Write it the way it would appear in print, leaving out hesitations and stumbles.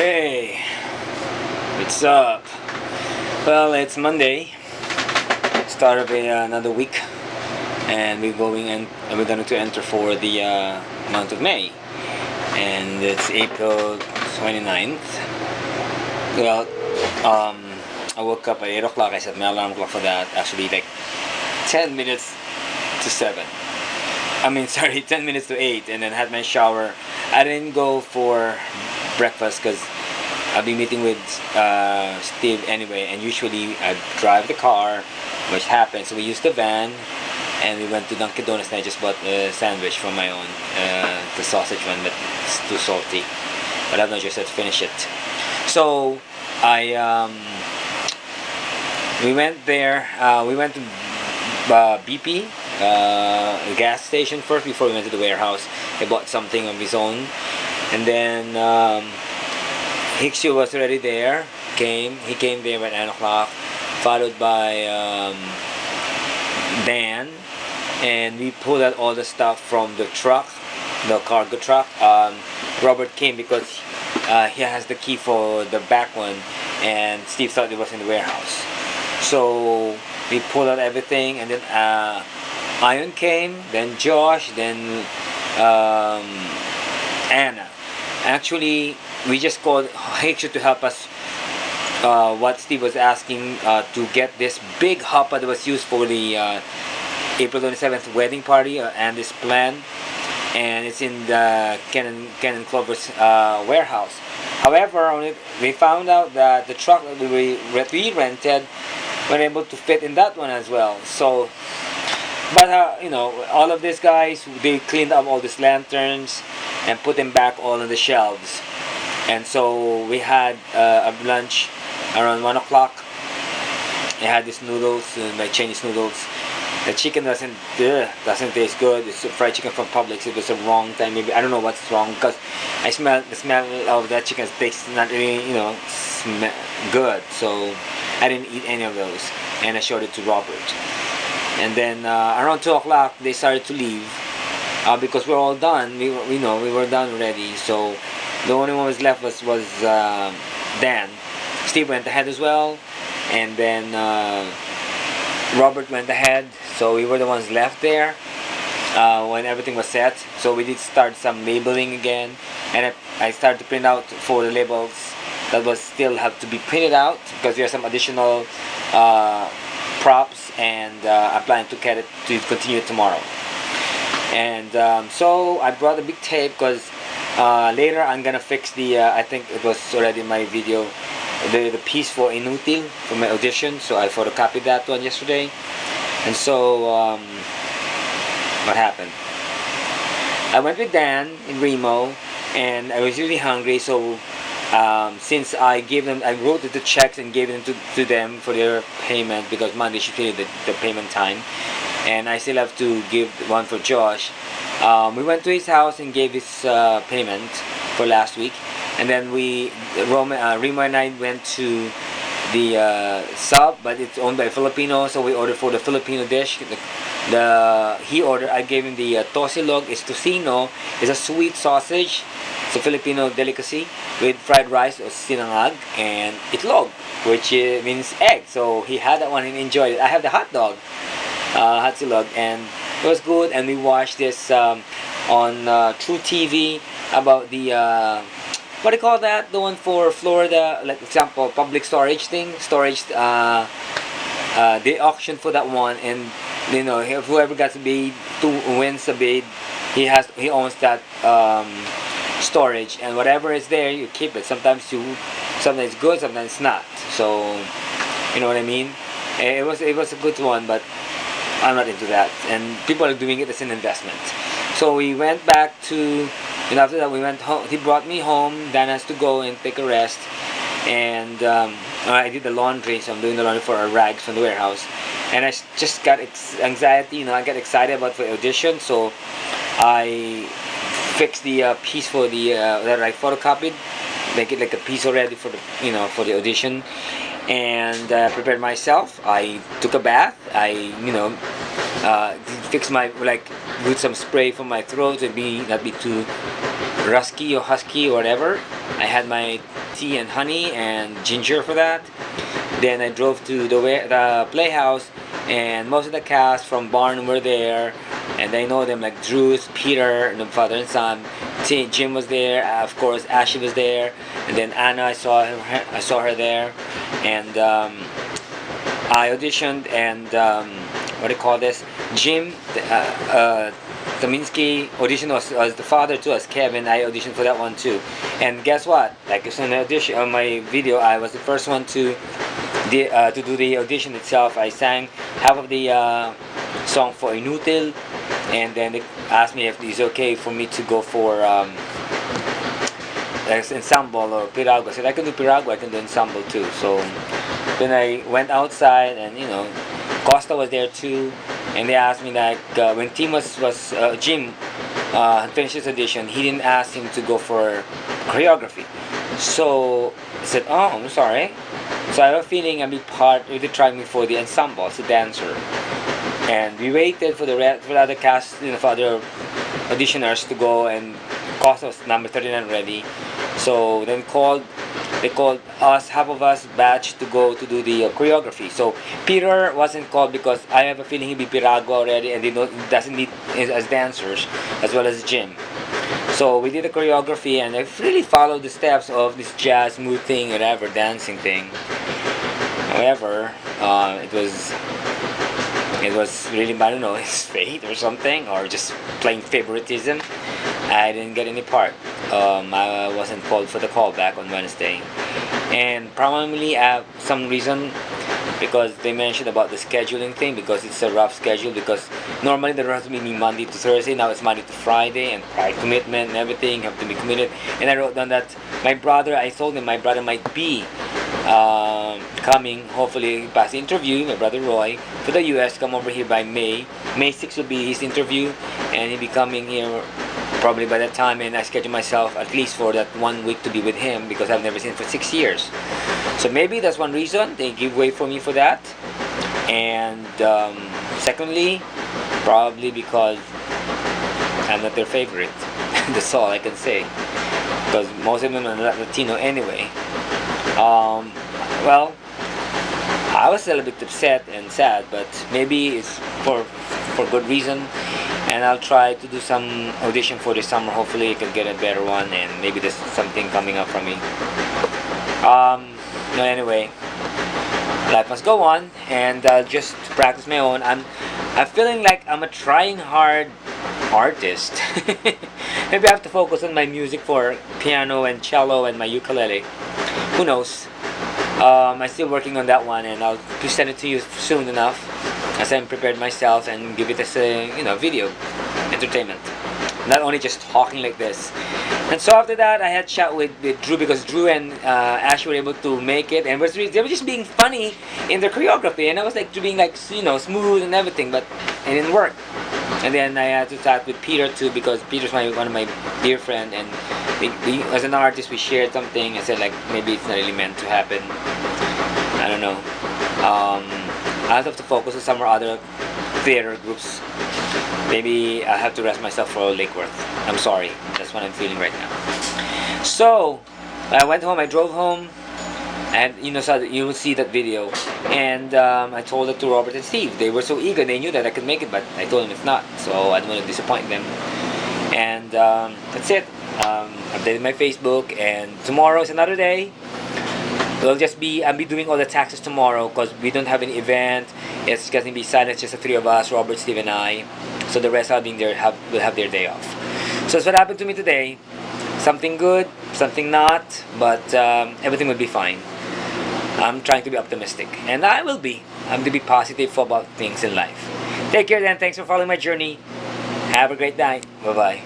Hey, what's up? Well, it's Monday, start of another week, and we're going to enter for the month of May, and it's April 29th. Well, I woke up at 8 o'clock. I set my alarm clock for that. Actually, like 10 minutes to 7. 10 minutes to 8, and then had my shower. I didn't go for breakfast because I'll be meeting with Steve anyway, and usually I drive the car, which happened. So we used the van, and we went to Dunkin' Donuts, and I just bought a sandwich from my own, the sausage one, but it's too salty. But I have no choice to finish it. So we went there. We went to BP, the gas station first before we went to the warehouse. He bought something of his own, and then Hickshu was already there. He came there at 9 o'clock, followed by Dan, and we pulled out all the stuff from the truck, the cargo truck. Robert came because he has the key for the back one, and Steve thought it was in the warehouse. So we pulled out everything, and then Ion came, then Josh, then Anna. Actually, we just called Hickshu to help us. What Steve was asking to get this big hopper that was used for the April 27th wedding party and this plan, and it's in the Ken Clover's warehouse. However, we found out that the truck that we rented were able to fit in that one as well. So, but all of these guys, they cleaned up all these lanterns and put them back all on the shelves. And so we had a lunch around 1 o'clock. I had these noodles, like Chinese noodles. The chicken doesn't taste good. It's fried chicken from Publix. It was the wrong time. Maybe I don't know what's wrong, because I smell the smell of that chicken tastes not really good. So I didn't eat any of those, and I showed it to Robert. And then around 2 o'clock they started to leave because we're all done. We were done already. So the only one was left was Dan. Steve went ahead as well, and then Robert went ahead. So we were the ones left there when everything was set. So we did start some labeling again, and I started to print out for the labels that was still have to be printed out, because there are some additional props, and I'm planning to get it to continue tomorrow. And so I brought a big tape, because later I'm gonna fix the I think it was already in my video, the piece for Inutil for my audition. So I photocopied that one yesterday. And so what happened, I went with Dan in Remo, and I was really hungry. So since I wrote the checks and gave them to them for their payment, because Monday should be the payment time, and I still have to give one for Josh. We went to his house and gave his payment for last week, and then Remo and I went to the sub, but it's owned by Filipino, so we ordered for the Filipino dish. I gave him the tosilog. It's tocino. It's a sweet sausage. It's a Filipino delicacy with fried rice or sinangag, and itlog, which means egg. So he had that one and enjoyed it. I have the hot dog, hot silog, and it was good. And we watched this on True TV about the what do you call that? The one for Florida, like example, public storage thing. They auctioned for that one, and whoever gets the bid, wins the bid, he owns that storage, and whatever is there, you keep it. Sometimes it's good, sometimes it's not. So you know what I mean. It was a good one, but I'm not into that, and people are doing it as an investment. So we went back to. And after that we went home. He brought me home. Dan has to go and take a rest. And I did the laundry, so I'm doing the laundry for our rags from the warehouse. And I just got anxiety, I got excited about the audition. So I fixed the piece for the that I photocopied, make it like a piece already for the for the audition. And prepared myself. I took a bath. I fixed my with some spray for my throat to not be too rusky or husky or whatever. I had my tea and honey and ginger for that. Then I drove to the playhouse, and most of the cast from Barn were there, and I know them like Drews, Peter, the father and son. Jim was there, of course. Ashley was there, and then Anna. I saw her there, and I auditioned, and what do you call this? Jim, Kaminsky audition was the father too, as Kevin. I auditioned for that one too, and guess what? Like it's an audition on my video. I was the first one to do the audition itself. I sang half of the song for Inutil, and then they asked me if it's okay for me to go for ensemble or piragua. I said I can do piragua, I can do ensemble too. So then I went outside, and Costa was there too, and they asked me like when Jim finished his audition, he didn't ask him to go for choreography. So I said, oh, I'm sorry. So I have a feeling I'll be try me for the ensemble as a dancer. And we waited for the other cast, for other auditioners to go, and Costa was number 39 already. So then they called us, half of us batch, to go to do the choreography. So Peter wasn't called because I have a feeling he'll be piragua already, and he doesn't need as dancers as well as Jim. So we did the choreography, and I really followed the steps of this jazz mood thing, whatever, dancing thing. However, it was really, I don't know, it's fate or something, or just plain favoritism. I didn't get any part. I wasn't called for the callback on Wednesday, and probably some reason, because they mentioned about the scheduling thing, because it's a rough schedule, because normally the rest will be Monday to Thursday, now it's Monday to Friday, and prior commitment and everything have to be committed. And I wrote down that I told him my brother might be coming, hopefully pass the interview, my brother Roy, for the US, come over here by May 6th will be his interview, and he'll be coming here probably by that time, and I schedule myself at least for that 1 week to be with him, because I've never seen him for 6 years. So maybe that's one reason they give way for me for that. And secondly, probably because I'm not their favorite. That's all I can say, because most of them are not Latino anyway. Well, I was a little bit upset and sad, but maybe it's for good reason. And I'll try to do some audition for this summer. Hopefully I can get a better one, and maybe there's something coming up from me. No, anyway, life must go on, and I'll just practice my own. I'm feeling like I'm a trying hard artist. Maybe I have to focus on my music for piano and cello and my ukulele. Who knows? I'm still working on that one, and I'll present it to you soon enough, as I'm prepared myself, and give it as a video entertainment, not only just talking like this. And so after that, I had chat with Drew, because Drew and Ash were able to make it, and they were just being funny in their choreography, and I was like being like smooth and everything, but it didn't work. And then I had to chat with Peter too, because Peter's one of my dear friend, and we, as an artist, we shared something. I said like maybe it's not really meant to happen. I don't know. I have to focus on some other theater groups. Maybe I have to rest myself for Lake Worth. I'm sorry. That's what I'm feeling right now. So I went home. I drove home, and so you will see that video. And I told it to Robert and Steve. They were so eager. They knew that I could make it, but I told them it's not. So I don't want to disappoint them. And that's it. Updated my Facebook, and tomorrow is another day. I'll be doing all the taxes tomorrow, because we don't have any event. It's going to be silent, just the three of us, Robert, Steve, and I. So the rest will have their day off. So that's what happened to me today. Something good, something not, but everything will be fine. I'm trying to be optimistic, and I will be. I'm to be positive about things in life. Take care then. Thanks for following my journey. Have a great night. Bye-bye.